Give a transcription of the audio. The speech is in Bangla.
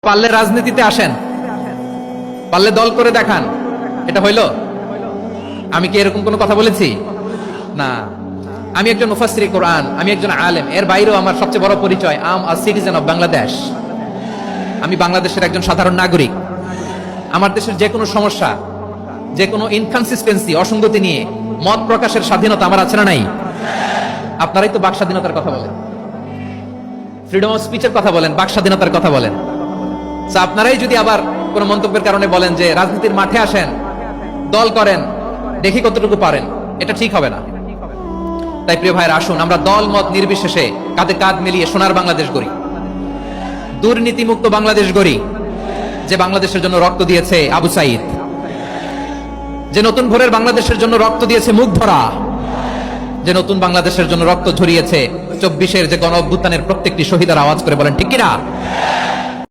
পারলে রাজনীতিতে আসেন, পারলে দল করে দেখান। এটা হইল? আমি কি এরকম কোনো কথা বলেছি? না। আমি একজন মুফাসসির কোরআন, আমি একজন আলেম। এর বাইরেও আমার সবচেয়ে বড় পরিচয় আম আ সিটিজেন অফ বাংলাদেশ। আমি বাংলাদেশের একজন সাধারণ নাগরিক। আমার দেশের যে কোনো সমস্যা, যে কোনো ইনকনসিস্টেন্সি, অসঙ্গতি নিয়ে মত প্রকাশের স্বাধীনতা আমার আছে না নাই? আপনারাই তো বাক স্বাধীনতার কথা বলেন, ফ্রিডম অফ স্পিচের কথা বলেন, বাক স্বাধীনতার কথা বলেন। আপনারাই যদি আবার কোন মন্তব্যের কারণে বলেন যে রাজনীতির মাঠে আসেন, দল করেন, দেখি কতটুকু পারেন, এটা ঠিক হবে না। তাই প্রিয় ভাইরা, আসুন আমরা দল মত নির্বিশেষে কাঁধে কাঁধ মিলিয়ে সোনার বাংলাদেশ গড়ি, দুর্নীতিমুক্ত বাংলাদেশ গড়ি। যে বাংলাদেশের জন্য রক্ত দিয়েছে আবু সাইদ, যে নতুন ভোরের বাংলাদেশের জন্য রক্ত দিয়েছে মুখ ভরা, যে নতুন বাংলাদেশের জন্য রক্ত ঝরিয়েছে 24-এর যে গণ অভ্যুত্থানের প্রত্যেকটি শহীদের আওয়াজ করে বলেন ঠিক কিনা?